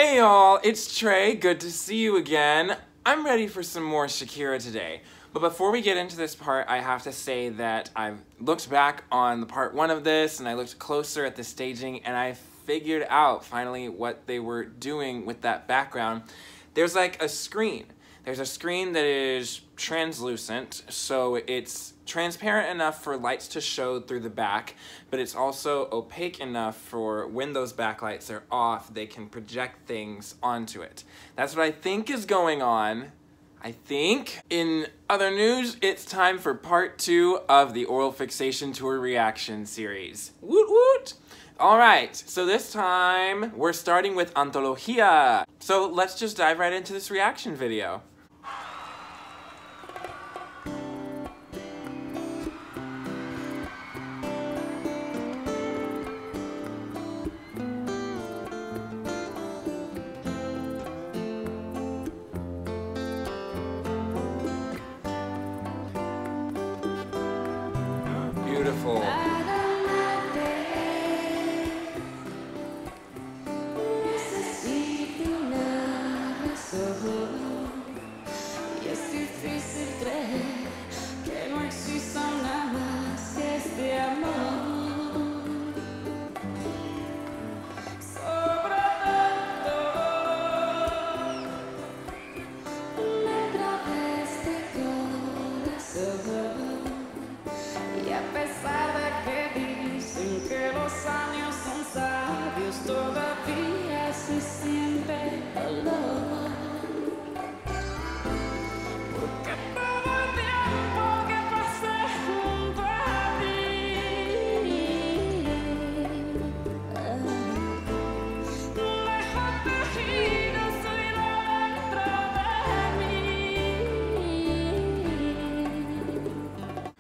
Hey y'all, it's Trey. Good to see you again. I'm ready for some more Shakira today. But before we get into this part, I have to say that I've looked back on the part 1 of this and I looked closer at the staging and I figured out finally what they were doing with that background. There's like a screen. There's a screen that is translucent, so it's transparent enough for lights to show through the back, but it's also opaque enough for when those backlights are off, they can project things onto it. That's what I think is going on. I think. In other news, it's time for part 2 of the Oral Fixation Tour reaction series. Woot woot! Alright, so this time we're starting with Antología. So let's just dive right into this reaction video. Beautiful.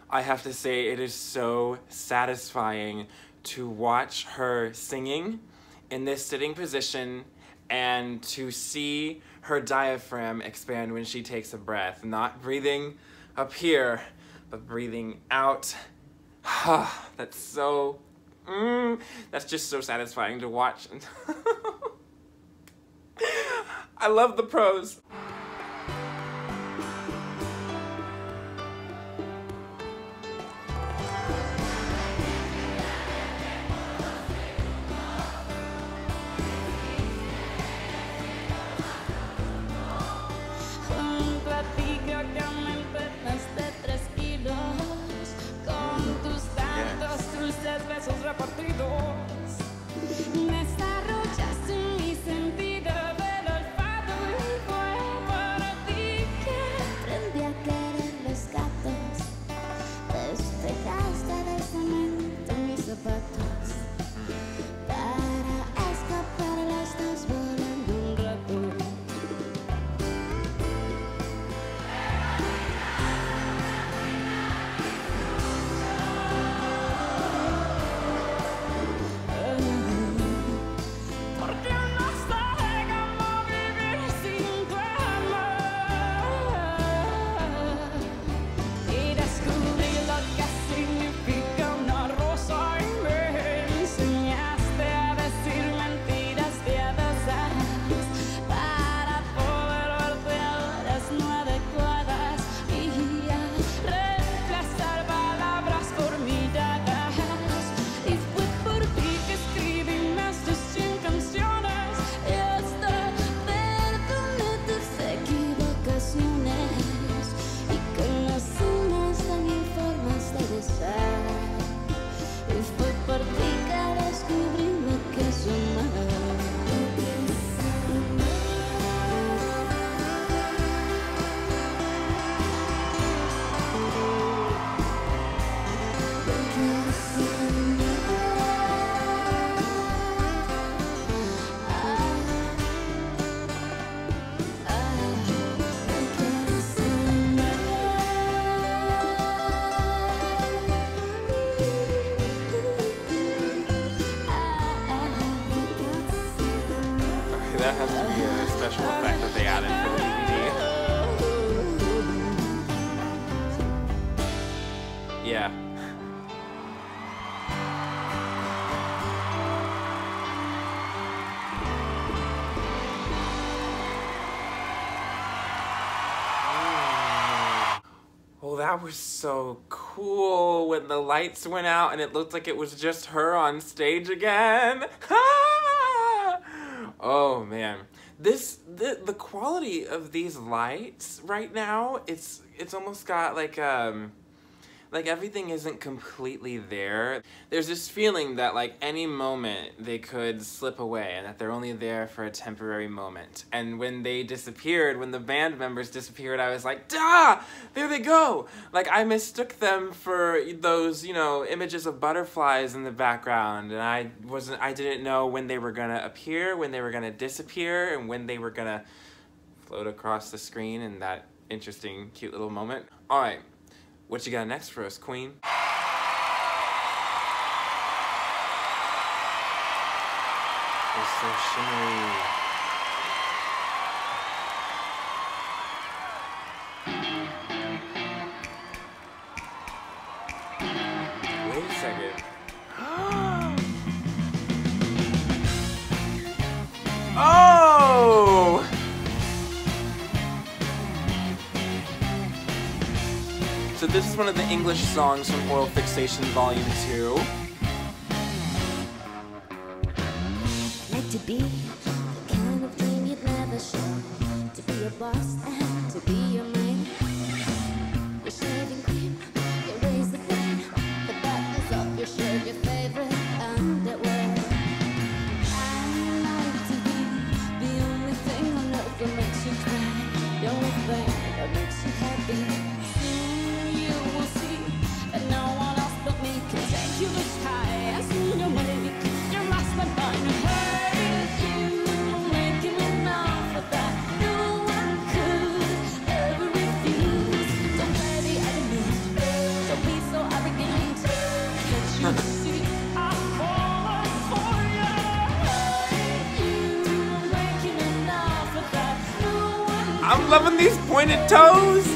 I have to say, it is so satisfying to watch her singing in this sitting position and to see her diaphragm expand when she takes a breath. Not breathing up here, but breathing out. That's so, that's just so satisfying to watch. I love the pros. That has to be a special effect that they added for the DVD. Yeah. That was so cool when the lights went out and it looked like it was just her on stage again. Oh man, the quality of these lights right now, it's almost got like everything isn't completely there. There's this feeling that like any moment they could slip away and that they're only there for a temporary moment. And when they disappeared, when the band members disappeared, I was like, duh, there they go. Like I mistook them for those, you know, images of butterflies in the background, and I didn't know when they were gonna appear, when they were gonna disappear, and when they were gonna float across the screen in that interesting, cute little moment. All right. What you got next for us, Queen? It's so shimmery. Wait a second. Oh! So this is one of the English songs from Oral Fixation Volume 2. Like to be the kind of dream you'd never share. To be a boss and to be your man. Your shaving cream, your razor blade, the buttons of your shirt, your favorite underwear. I like to be the only thing on earth that makes you cry, the only thing that makes you happy. I'm loving these pointed toes.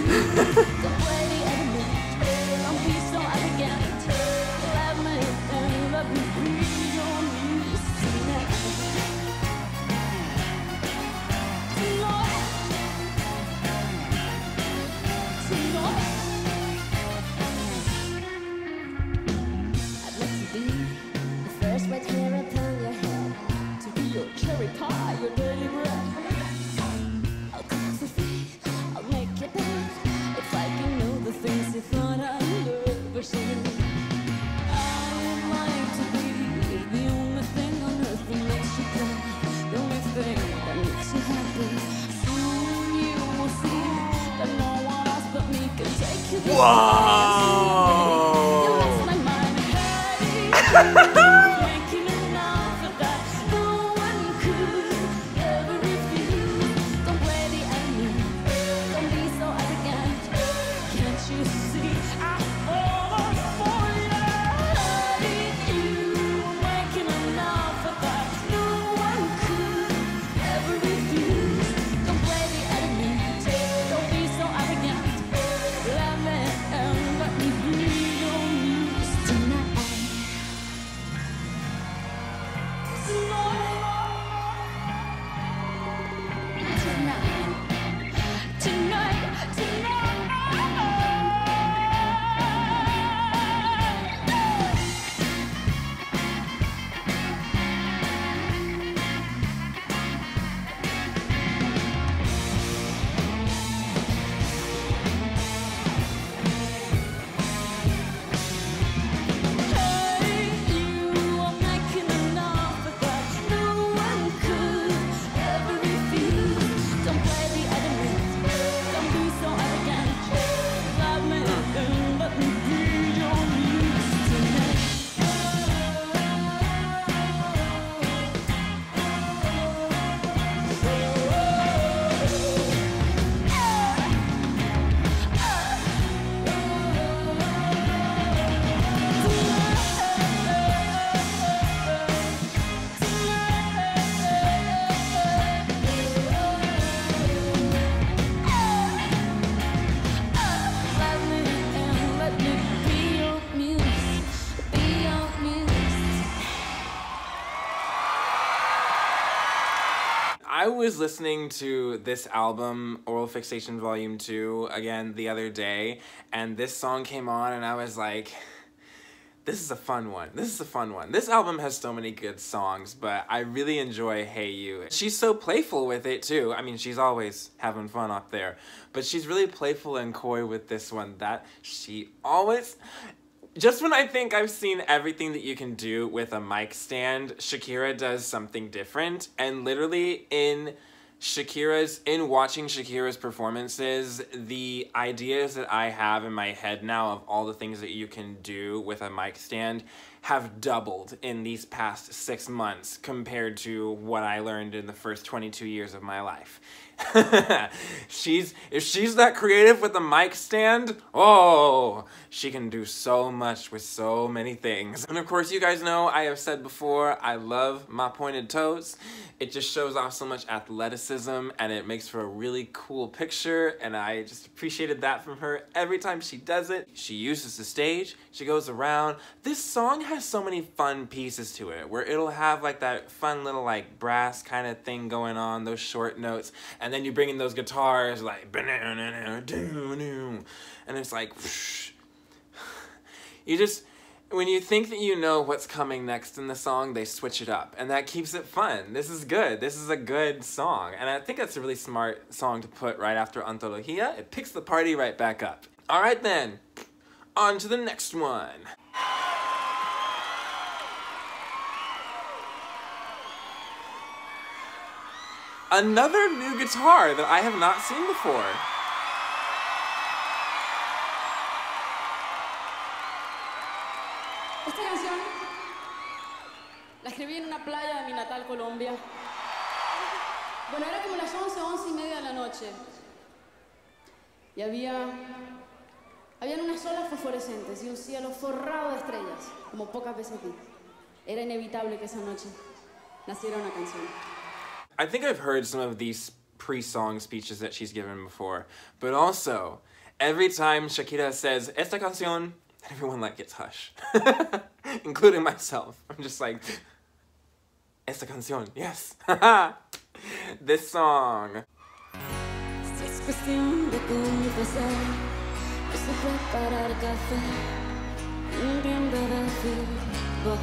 was listening to this album, Oral Fixation Volume 2, again the other day, and this song came on and I was like, this is a fun one. This is a fun one. This album has so many good songs, but I really enjoy Hey You. She's so playful with it too. I mean, she's always having fun up there, but she's really playful and coy with this one that she always... Just when I think I've seen everything that you can do with a mic stand, Shakira does something different, and literally in watching Shakira's performances, the ideas that I have in my head now of all the things that you can do with a mic stand have doubled in these past 6 months compared to what I learned in the first 22 years of my life. If she's that creative with a mic stand, oh, she can do so much with so many things. And of course, you guys know, I have said before, I love my pointed toes. It just shows off so much athleticism and it makes for a really cool picture, and I just appreciated that from her every time she does it. She uses the stage, she goes around. This song has so many fun pieces to it where it'll have like that fun little like brass kind of thing going on, those short notes, and then you bring in those guitars like and it's like you just, when you think that you know what's coming next in the song, they switch it up, and that keeps it fun. This is good. This is a good song, and I think that's a really smart song to put right after Antología. It picks the party right back up. All right then, on to the next one. Another new guitar that I have not seen before. Esta canción la escribí en una playa de mi natal Colombia. Bueno, era como las 11:30 de la noche. Y habían unas olas fosforescentes y un cielo forrado de estrellas, como pocas veces vi. Era inevitable que esa noche naciera una canción. I think I've heard some of these pre-song speeches that she's given before, but also, every time Shakira says, esta canción, everyone like gets hush. Including myself. I'm just like, esta canción, yes. This song. Si es cuestión de confesar, no sé preparar café, un tiempo de fútbol.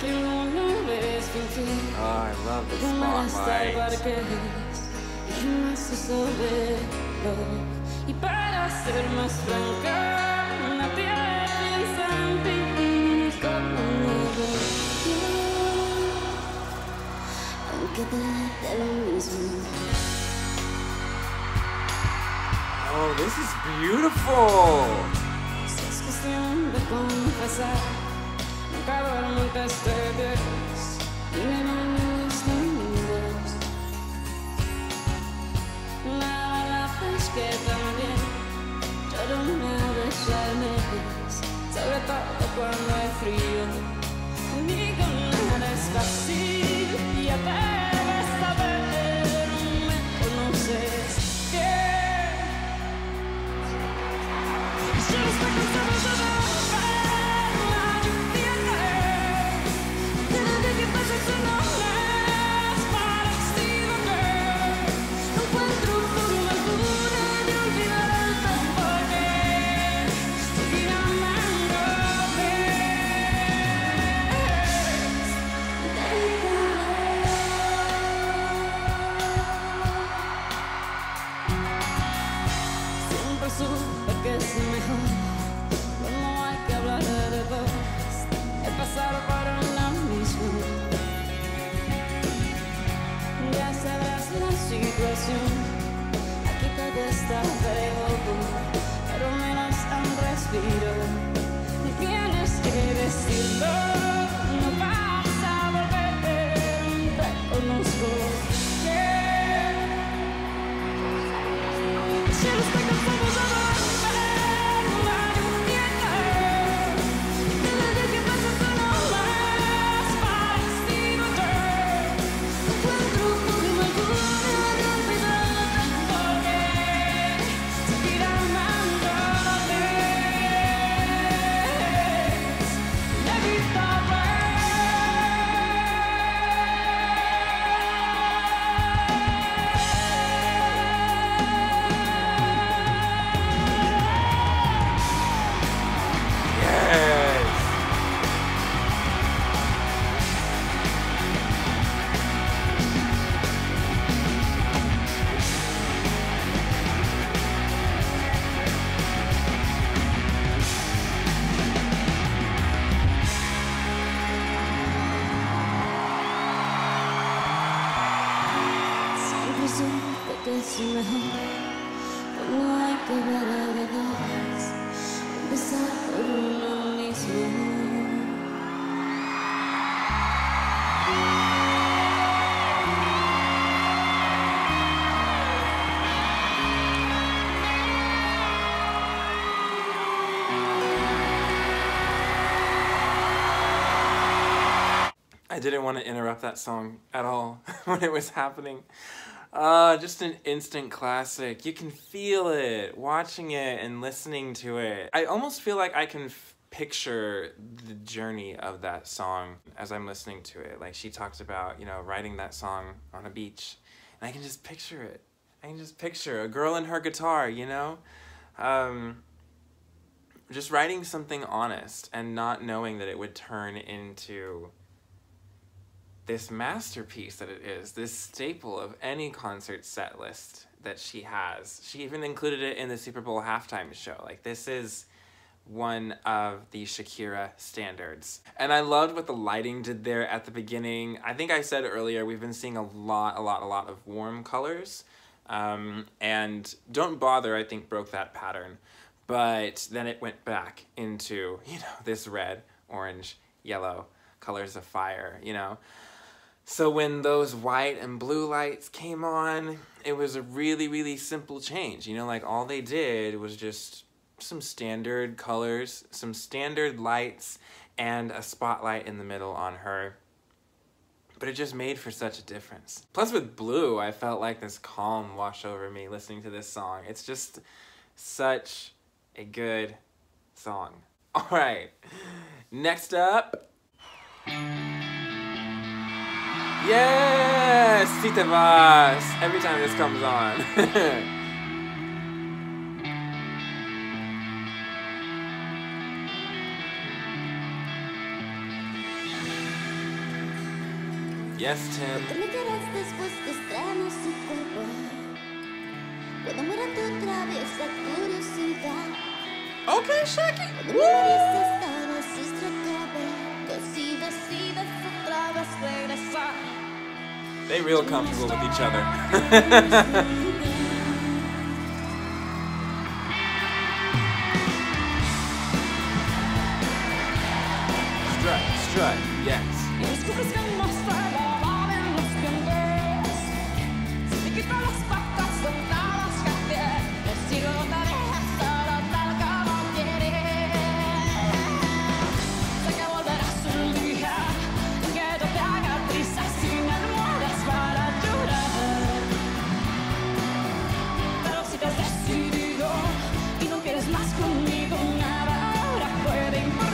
Oh, I love this spotlight. Y para ser más franca, nadie piensa en ti como yo, aunque te dé lo mismo. Oh, this is beautiful. Si es cuestión de confesar, nunca duermo antes de 10 y me van los domingos. Nada más que también lloro una vez al mes, sobre todo cuando hay frío. Conmigo nada es fácil y ya debes saber, me conoces bien. Yo no estoy cansado de ver la lluvia caer, de nada que pasa si no es parecido ver. No encuentro forma alguna de olvidarte porque seguir amándote. Siempre supe que es mejor cuando hay que hablar de dos, el pasar para la misma. Ya sabrás la situación, aquí todo está feo, pero menos a un respiro. No tienes que decirlo, no vas a volver, te conozco bien. Si no estoy cansado de ver la lluvia caer, de nada que pasa si no es parecido ver. No encuentro forma alguna de olvidarte porque seguir amándote es inevitable. es mejor cuando hay que ver de dos, empezar por uno mismo. I didn't want to interrupt that song at all when it was happening. Just an instant classic. You can feel it, watching it and listening to it. I almost feel like I can picture the journey of that song as I'm listening to it. Like she talks about, you know, writing that song on a beach. And I can just picture it. I can just picture a girl and her guitar, you know? Just writing something honest and not knowing that it would turn into this masterpiece that it is, this staple of any concert set list that she has. She even included it in the Super Bowl halftime show. Like, this is one of the Shakira standards. And I loved what the lighting did there at the beginning. I think I said earlier, we've been seeing a lot of warm colors. And Don't Bother, I think, broke that pattern. But then it went back into, you know, this red, orange, yellow colors of fire, you know? So when those white and blue lights came on, it was a really simple change. You know, like all they did was just some standard colors, some standard lights, and a spotlight in the middle on her. But it just made for such a difference. Plus with blue, I felt like this calm wash over me listening to this song. It's just such a good song. All right, next up. Yes! Si te vas! Every time this comes on. Yes, Tim. ¿Qué me querés después que estrenes tu cuerpo? Puedo mirar tu traviesa curiosidad. Okay, Shaki. Cuando me dices todo es estrategia, si decides otra vez regresar. They real comfortable with each other. Strut, yes. Descubres que no estaba en los dientes. Si te quito las patas de las cajas, el cielo te deja solo tal como quieres. Sé que volverás un día que yo te haga prisa sin almohadas para llorar. Pero si te has decidido y no quieres más conmigo, nada ahora puede importar.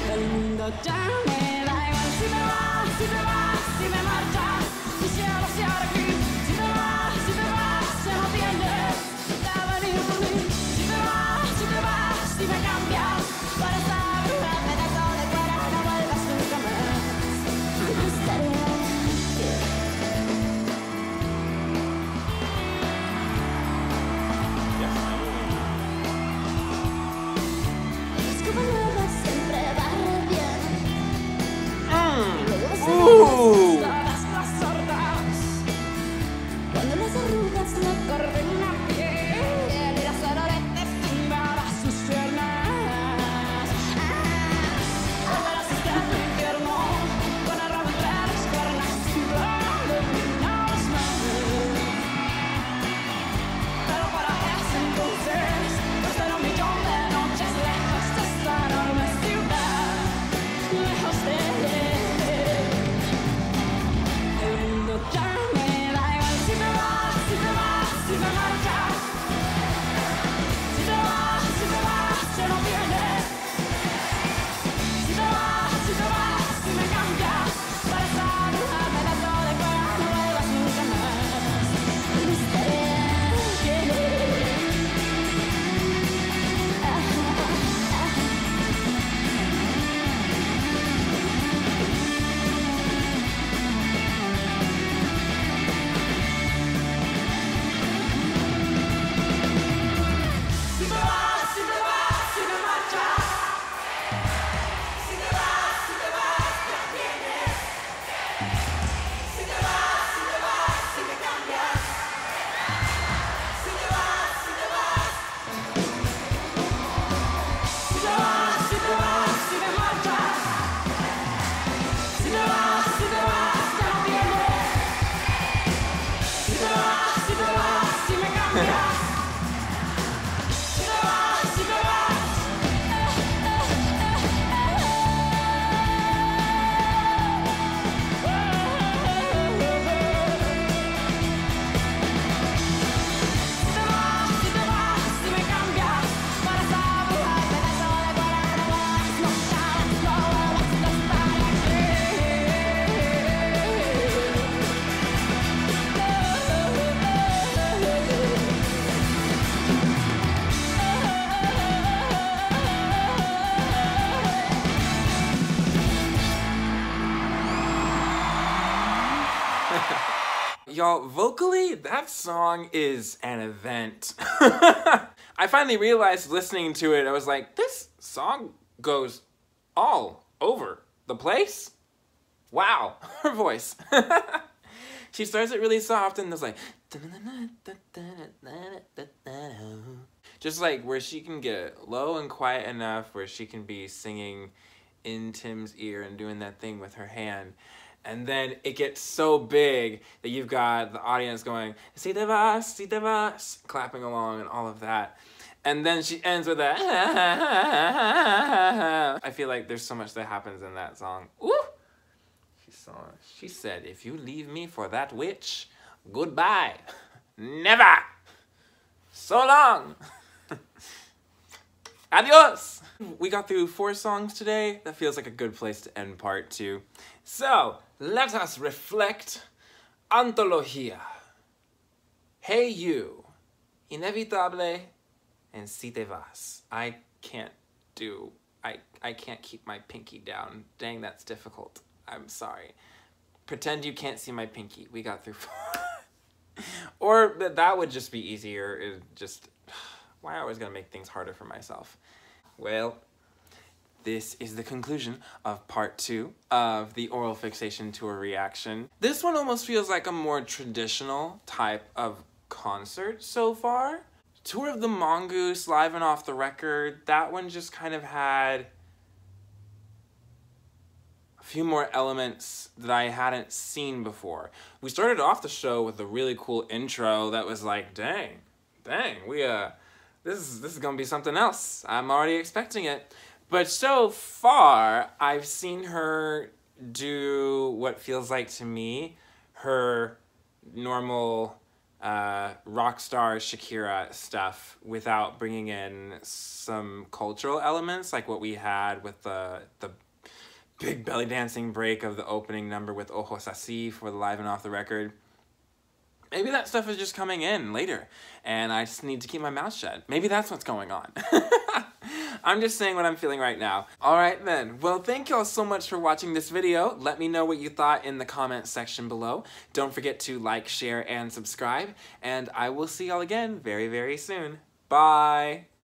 El mundo ya me da igual si me vas, si me vas, si me marchas. Quisiera vaciar aquí. Si me vas, si no tienes que venir por mí. Si me vas, si me cambias. Para estar un pedazo de fuera, no vuelvas nunca más. Estaré Ooh. y'all, vocally, that song is an event. I finally realized listening to it, I was like, this song goes all over the place. Wow, her voice. She starts it really soft and there's like, just like where she can get low and quiet enough where she can be singing in Tim's ear and doing that thing with her hand. And then it gets so big that you've got the audience going, si te vas, clapping along and all of that. And then she ends with a, I feel like there's so much that happens in that song. Woo! She said, if you leave me for that witch, goodbye. Never. So long. Adios. We got through 4 songs today. That feels like a good place to end part 2. So, let us reflect. Antología. Hey You, Inevitable, and Si Te Vas. I can't keep my pinky down. Dang, that's difficult. I'm sorry. Pretend you can't see my pinky. We got through 4. Or that would just be easier. Why am I always gonna make things harder for myself? Well, this is the conclusion of part 2 of the Oral Fixation Tour reaction. This one almost feels like a more traditional type of concert so far. Tour of the Mongoose, Live and Off the Record, that one just kind of had a few more elements that I hadn't seen before. We started off the show with a really cool intro that was like, dang, this is gonna be something else. I'm already expecting it. But so far, I've seen her do what feels like to me her normal rock star Shakira stuff without bringing in some cultural elements like what we had with the big belly dancing break of the opening number with Ojos Así for the Live and Off the Record. Maybe that stuff is just coming in later, and I just need to keep my mouth shut. Maybe that's what's going on. I'm just saying what I'm feeling right now. Alright then, well thank y'all so much for watching this video. Let me know what you thought in the comment section below. Don't forget to like, share, and subscribe, and I will see y'all again very, very soon. Bye!